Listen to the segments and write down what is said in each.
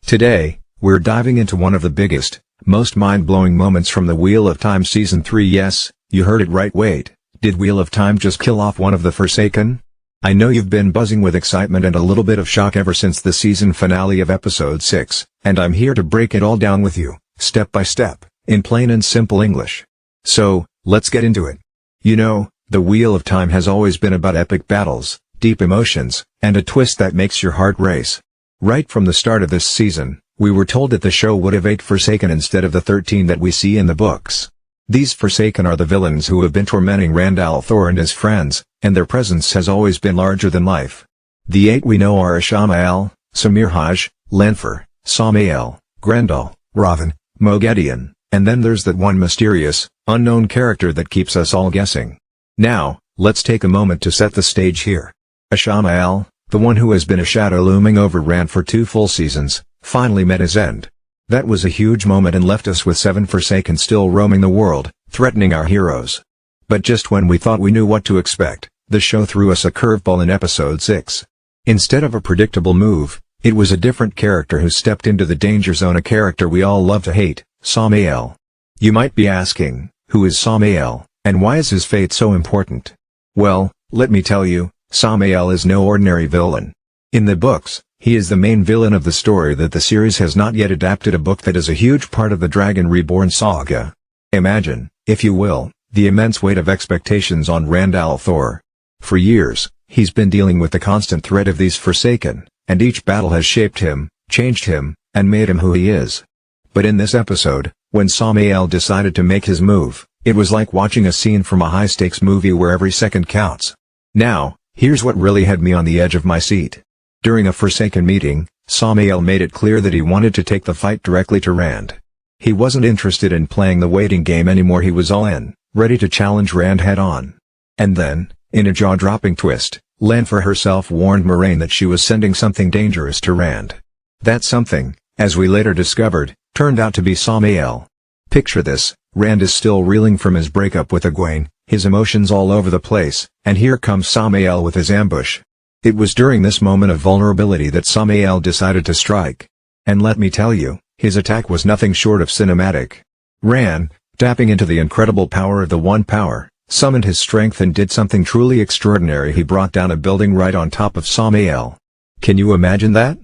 Today, we're diving into one of the biggest, most mind-blowing moments from the Wheel of Time Season 3. Yes, you heard it right. Wait, did Wheel of Time just kill off one of the Forsaken? I know you've been buzzing with excitement and a little bit of shock ever since the season finale of Episode 6, and I'm here to break it all down with you, step by step, in plain and simple English. So, let's get into it. You know, the Wheel of Time has always been about epic battles, deep emotions, and a twist that makes your heart race. Right from the start of this season, we were told that the show would have 8 Forsaken instead of the 13 that we see in the books. These Forsaken are the villains who have been tormenting Randall Thor and his friends, and their presence has always been larger than life. The 8 we know are Asmodean, Sammael, Lenfer, Sammael, Grendel, Raven, Asmodean, and then there's that one mysterious, unknown character that keeps us all guessing. Now, let's take a moment to set the stage here. Asmodean, the one who has been a shadow looming over Rand for 2 full seasons, finally met his end. That was a huge moment and left us with 7 Forsaken still roaming the world, threatening our heroes. But just when we thought we knew what to expect, the show threw us a curveball in Episode 6. Instead of a predictable move, it was a different character who stepped into the danger zone, a character we all love to hate, Sammael. You might be asking, who is Sammael, and why is his fate so important? Well, let me tell you, Sammael is no ordinary villain. In the books, he is the main villain of the story that the series has not yet adapted, a book that is a huge part of the Dragon Reborn saga. Imagine, if you will, the immense weight of expectations on Randall Thor. For years, he's been dealing with the constant threat of these Forsaken, and each battle has shaped him, changed him, and made him who he is. But in this episode, when Sammael decided to make his move, it was like watching a scene from a high-stakes movie where every second counts. Now, here's what really had me on the edge of my seat. During a Forsaken meeting, Sammael made it clear that he wanted to take the fight directly to Rand. He wasn't interested in playing the waiting game anymore. He was all in, ready to challenge Rand head-on. And then, in a jaw-dropping twist, Lenfer herself warned Moiraine that she was sending something dangerous to Rand. That something, as we later discovered, turned out to be Sammael. Picture this, Rand is still reeling from his breakup with Egwene, his emotions all over the place, and here comes Sammael with his ambush. It was during this moment of vulnerability that Sammael decided to strike. And let me tell you, his attack was nothing short of cinematic. Rand, tapping into the incredible power of the One Power, summoned his strength and did something truly extraordinary. He brought down a building right on top of Sammael. Can you imagine that?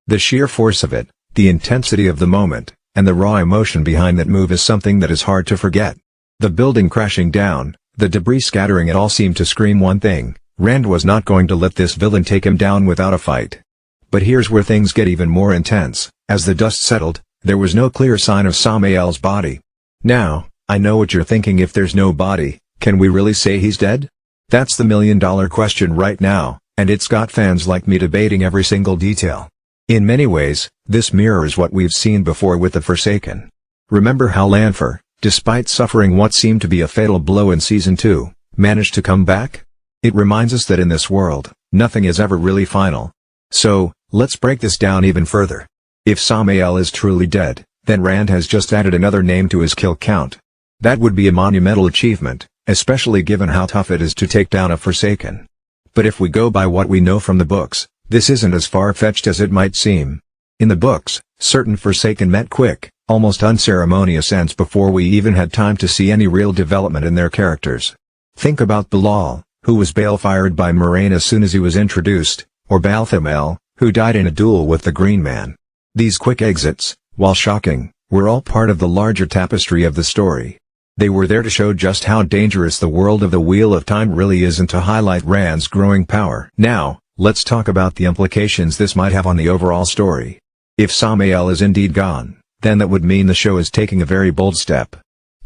The sheer force of it, the intensity of the moment, and the raw emotion behind that move is something that is hard to forget. The building crashing down, the debris scattering, it all seemed to scream one thing: Rand was not going to let this villain take him down without a fight. But here's where things get even more intense. As the dust settled, there was no clear sign of Sammael's body. Now, I know what you're thinking: if there's no body, can we really say he's dead? That's the million-dollar question right now, and it's got fans like me debating every single detail. In many ways, this mirrors what we've seen before with the Forsaken. Remember how Lenfer, despite suffering what seemed to be a fatal blow in Season 2, managed to come back? It reminds us that in this world, nothing is ever really final. So, let's break this down even further. If Sammael is truly dead, then Rand has just added another name to his kill count. That would be a monumental achievement, especially given how tough it is to take down a Forsaken. But if we go by what we know from the books, this isn't as far-fetched as it might seem. In the books, certain Forsaken met quick, almost unceremonious ends before we even had time to see any real development in their characters. Think about Bilal, who was balefired by Moiraine as soon as he was introduced, or Balthamel, who died in a duel with the Green Man. These quick exits, while shocking, were all part of the larger tapestry of the story. They were there to show just how dangerous the world of the Wheel of Time really is and to highlight Rand's growing power. Now, let's talk about the implications this might have on the overall story. If Sammael is indeed gone, then that would mean the show is taking a very bold step.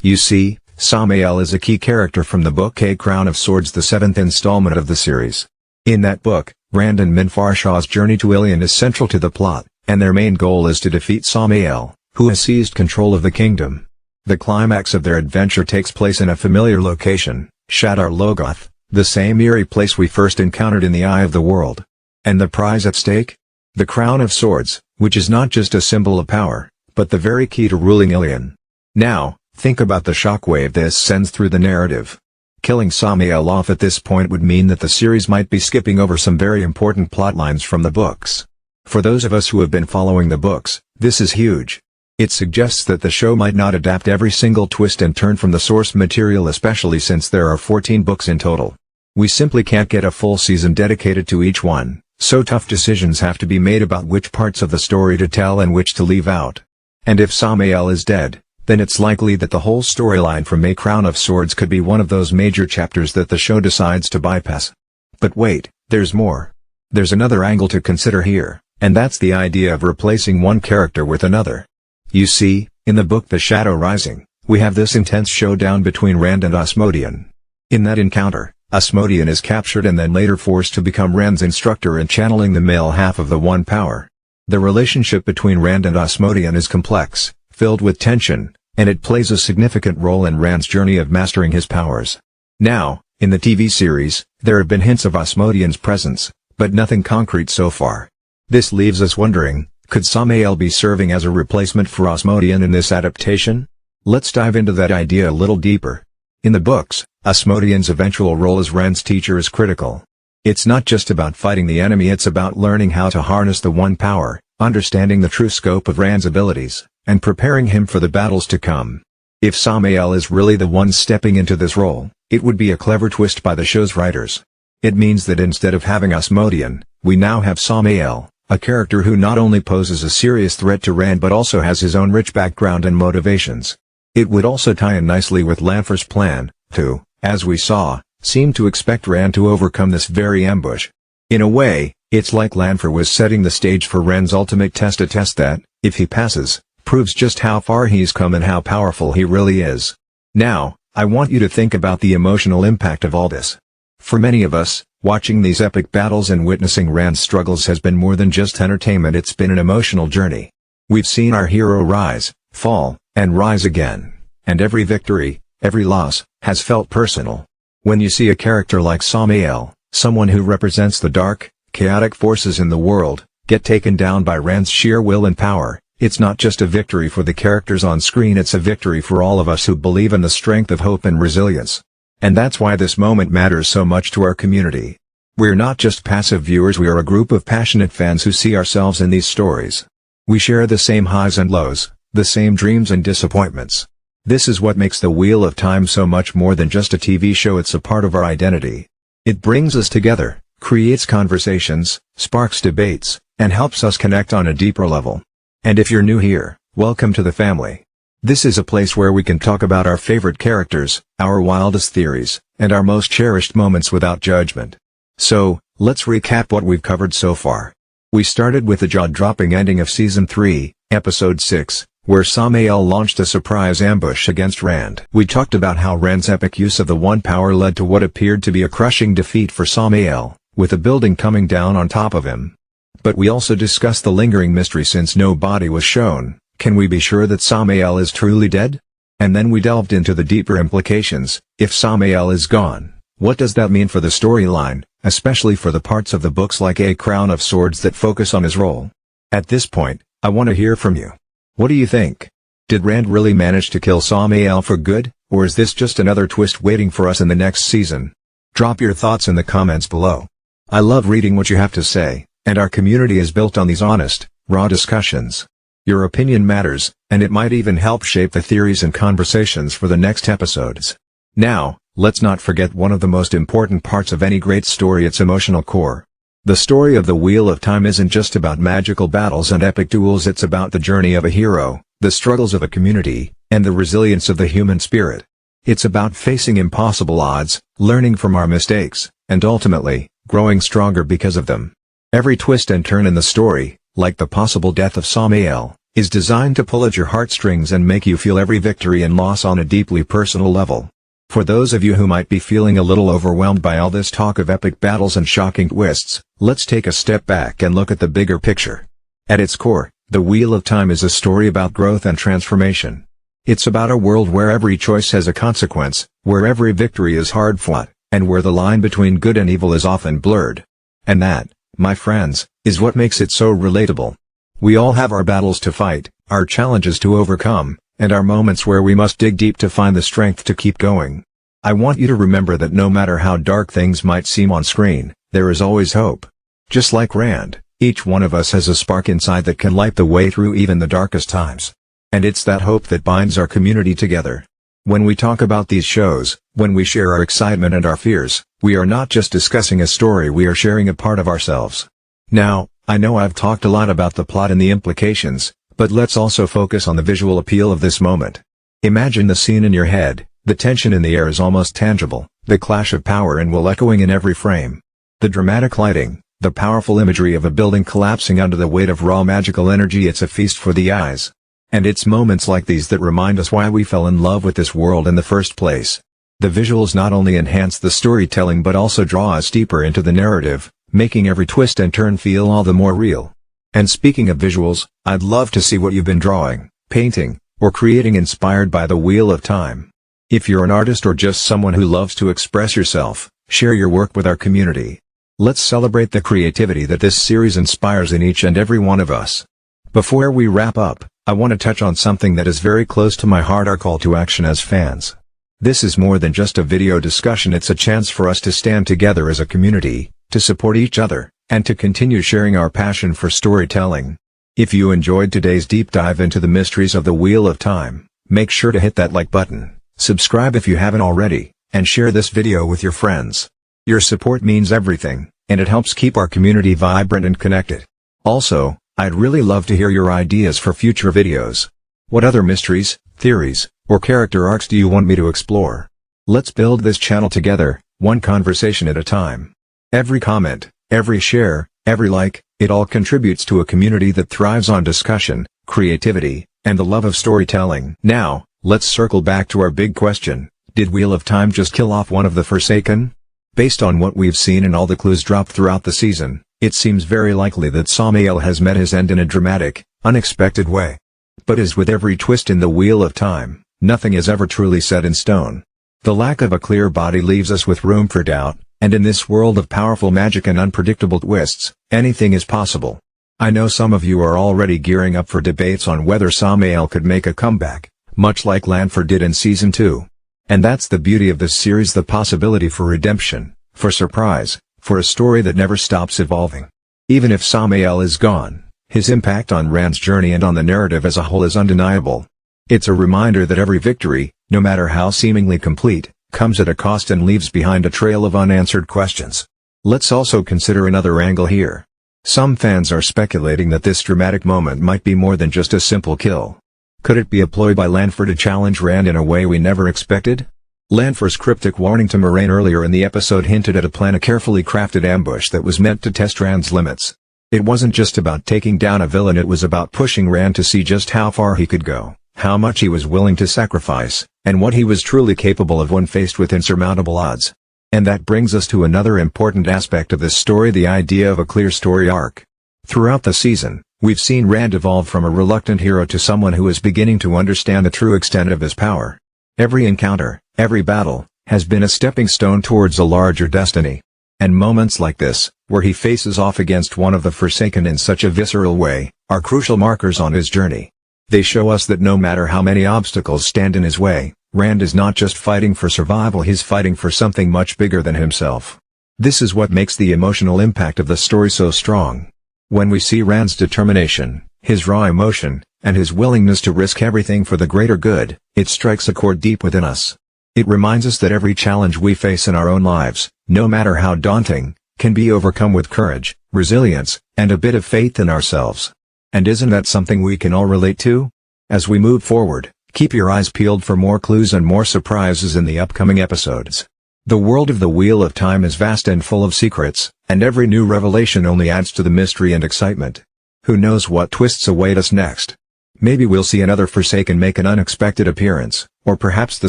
You see, Sammael is a key character from the book A Crown of Swords, the 7th installment of the series. In that book, Rand and Minfarshaw's journey to Ilion is central to the plot, and their main goal is to defeat Sammael, who has seized control of the kingdom. The climax of their adventure takes place in a familiar location, Shadar Logoth, the same eerie place we first encountered in the Eye of the World. And the prize at stake? The Crown of Swords, which is not just a symbol of power, but the very key to ruling Ilion. Now, think about the shockwave this sends through the narrative. Killing Sammael off at this point would mean that the series might be skipping over some very important plotlines from the books. For those of us who have been following the books, this is huge. It suggests that the show might not adapt every single twist and turn from the source material, especially since there are 14 books in total. We simply can't get a full season dedicated to each one, so tough decisions have to be made about which parts of the story to tell and which to leave out. And if Sammael is dead, then it's likely that the whole storyline from A Crown of Swords could be one of those major chapters that the show decides to bypass. But wait, there's more. There's another angle to consider here, and that's the idea of replacing one character with another. You see, in the book The Shadow Rising, we have this intense showdown between Rand and Asmodean. In that encounter, Asmodean is captured and then later forced to become Rand's instructor in channeling the male half of the One Power. The relationship between Rand and Asmodean is complex, filled with tension, and it plays a significant role in Rand's journey of mastering his powers. Now, in the TV series, there have been hints of Asmodean's presence, but nothing concrete so far. This leaves us wondering, could Sammael be serving as a replacement for Asmodean in this adaptation? Let's dive into that idea a little deeper. In the books, Asmodean's eventual role as Rand's teacher is critical. It's not just about fighting the enemy, it's about learning how to harness the One Power, understanding the true scope of Rand's abilities, and preparing him for the battles to come. If Sammael is really the one stepping into this role, it would be a clever twist by the show's writers. It means that instead of having Asmodean, we now have Sammael, a character who not only poses a serious threat to Rand but also has his own rich background and motivations. It would also tie in nicely with Lanfear's plan, to, as we saw, seem to expect Rand to overcome this very ambush. In a way, it's like Lanfear was setting the stage for Rand's ultimate test, a test that, if he passes, proves just how far he's come and how powerful he really is. Now, I want you to think about the emotional impact of all this. For many of us, watching these epic battles and witnessing Rand's struggles has been more than just entertainment, it's been an emotional journey. We've seen our hero rise, fall, and rise again, and every victory, every loss, has felt personal. When you see a character like Sammael, someone who represents the dark, chaotic forces in the world, get taken down by Rand's sheer will and power, it's not just a victory for the characters on screen, it's a victory for all of us who believe in the strength of hope and resilience. And that's why this moment matters so much to our community. We're not just passive viewers, we are a group of passionate fans who see ourselves in these stories. We share the same highs and lows, the same dreams and disappointments. This is what makes the Wheel of Time so much more than just a TV show, it's a part of our identity. It brings us together, creates conversations, sparks debates, and helps us connect on a deeper level. And if you're new here, welcome to the family. This is a place where we can talk about our favorite characters, our wildest theories, and our most cherished moments without judgment. So, let's recap what we've covered so far. We started with the jaw-dropping ending of Season 3, Episode 6, where Sammael launched a surprise ambush against Rand. We talked about how Rand's epic use of the One Power led to what appeared to be a crushing defeat for Sammael, with a building coming down on top of him. But we also discussed the lingering mystery since no body was shown. Can we be sure that Sammael is truly dead? And then we delved into the deeper implications. If Sammael is gone, what does that mean for the storyline, especially for the parts of the books like A Crown of Swords that focus on his role? At this point, I want to hear from you. What do you think? Did Rand really manage to kill Sammael for good, or is this just another twist waiting for us in the next season? Drop your thoughts in the comments below. I love reading what you have to say, and our community is built on these honest, raw discussions. Your opinion matters, and it might even help shape the theories and conversations for the next episodes. Now, let's not forget one of the most important parts of any great story, its emotional core. The story of the Wheel of Time isn't just about magical battles and epic duels, it's about the journey of a hero, the struggles of a community, and the resilience of the human spirit. It's about facing impossible odds, learning from our mistakes, and ultimately, growing stronger because of them. Every twist and turn in the story, like the possible death of Sammael, is designed to pull at your heartstrings and make you feel every victory and loss on a deeply personal level. For those of you who might be feeling a little overwhelmed by all this talk of epic battles and shocking twists, let's take a step back and look at the bigger picture. At its core, the Wheel of Time is a story about growth and transformation. It's about a world where every choice has a consequence, where every victory is hard-fought, and where the line between good and evil is often blurred. And that, my friends, is what makes it so relatable. We all have our battles to fight, our challenges to overcome, and our moments where we must dig deep to find the strength to keep going. I want you to remember that no matter how dark things might seem on screen, there is always hope. Just like Rand, Each one of us has a spark inside that can light the way through even the darkest times. And it's that hope that binds our community together. When we talk about these shows, when we share our excitement and our fears, we are not just discussing a story, we are sharing a part of ourselves. Now, I know I've talked a lot about the plot and the implications, but let's also focus on the visual appeal of this moment. Imagine the scene in your head. The tension in the air is almost tangible, the clash of power and will echoing in every frame. The dramatic lighting, the powerful imagery of a building collapsing under the weight of raw magical energy, it's a feast for the eyes. And it's moments like these that remind us why we fell in love with this world in the first place. The visuals not only enhance the storytelling but also draw us deeper into the narrative, making every twist and turn feel all the more real. And speaking of visuals, I'd love to see what you've been drawing, painting, or creating inspired by the Wheel of Time. If you're an artist or just someone who loves to express yourself, share your work with our community. Let's celebrate the creativity that this series inspires in each and every one of us. Before we wrap up, I want to touch on something that is very close to my heart: our call to action as fans. This is more than just a video discussion, it's a chance for us to stand together as a community, to support each other, and to continue sharing our passion for storytelling. If you enjoyed today's deep dive into the mysteries of the Wheel of Time, make sure to hit that like button, subscribe if you haven't already, and share this video with your friends. Your support means everything, and it helps keep our community vibrant and connected. Also, I'd really love to hear your ideas for future videos. What other mysteries, theories, or character arcs do you want me to explore? Let's build this channel together, one conversation at a time. Every comment, every share, every like, it all contributes to a community that thrives on discussion, creativity, and the love of storytelling. Now, let's circle back to our big question: did Wheel of Time just kill off one of the Forsaken? Based on what we've seen and all the clues dropped throughout the season, it seems very likely that Sammael has met his end in a dramatic, unexpected way. But as with every twist in the Wheel of Time, nothing is ever truly set in stone. The lack of a clear body leaves us with room for doubt, and in this world of powerful magic and unpredictable twists, anything is possible. I know some of you are already gearing up for debates on whether Sammael could make a comeback, much like Lanford did in Season 2. And that's the beauty of this series: the possibility for redemption, for surprise, for a story that never stops evolving. Even if Sammael is gone, his impact on Rand's journey and on the narrative as a whole is undeniable. It's a reminder that every victory, no matter how seemingly complete, comes at a cost and leaves behind a trail of unanswered questions. Let's also consider another angle here. Some fans are speculating that this dramatic moment might be more than just a simple kill. Could it be a ploy by Lanford to challenge Rand in a way we never expected? Lanford's cryptic warning to Moraine earlier in the episode hinted at a plan, a carefully crafted ambush that was meant to test Rand's limits. It wasn't just about taking down a villain, it was about pushing Rand to see just how far he could go, how much he was willing to sacrifice, and what he was truly capable of when faced with insurmountable odds. And that brings us to another important aspect of this story: the idea of a clear story arc. Throughout the season, we've seen Rand evolve from a reluctant hero to someone who is beginning to understand the true extent of his power. Every encounter, every battle, has been a stepping stone towards a larger destiny. And moments like this, where he faces off against one of the Forsaken in such a visceral way, are crucial markers on his journey. They show us that no matter how many obstacles stand in his way, Rand is not just fighting for survival, he's fighting for something much bigger than himself. This is what makes the emotional impact of the story so strong. When we see Rand's determination, his raw emotion, and his willingness to risk everything for the greater good, it strikes a chord deep within us. It reminds us that every challenge we face in our own lives, no matter how daunting, can be overcome with courage, resilience, and a bit of faith in ourselves. And isn't that something we can all relate to? As we move forward, keep your eyes peeled for more clues and more surprises in the upcoming episodes. The world of the Wheel of Time is vast and full of secrets, and every new revelation only adds to the mystery and excitement. Who knows what twists await us next? Maybe we'll see another Forsaken make an unexpected appearance, or perhaps the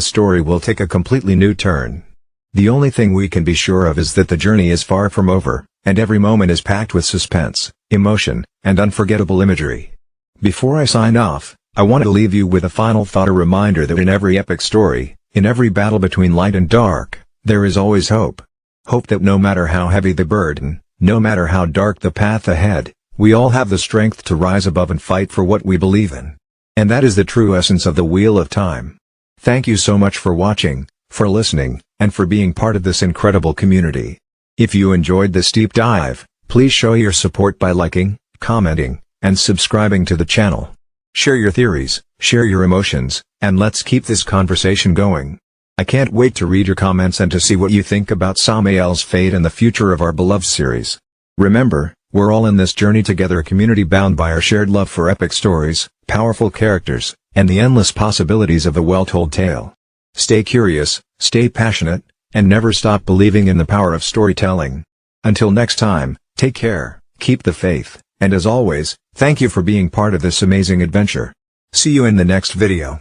story will take a completely new turn. The only thing we can be sure of is that the journey is far from over, and every moment is packed with suspense, emotion, and unforgettable imagery. Before I sign off, I want to leave you with a final thought, a reminder that in every epic story, in every battle between light and dark, there is always hope. Hope that no matter how heavy the burden, no matter how dark the path ahead, we all have the strength to rise above and fight for what we believe in. And that is the true essence of the Wheel of Time. Thank you so much for watching, for listening, and for being part of this incredible community. If you enjoyed this deep dive, Please show your support by liking, commenting, and subscribing to the channel. Share your theories, share your emotions, and let's keep this conversation going. I can't wait to read your comments and to see what you think about Sammael's fate and the future of our beloved series. Remember, we're all in this journey together, a community bound by our shared love for epic stories, powerful characters, and the endless possibilities of a well-told tale. Stay curious, stay passionate, and never stop believing in the power of storytelling. Until next time, take care, keep the faith, and as always, thank you for being part of this amazing adventure. See you in the next video.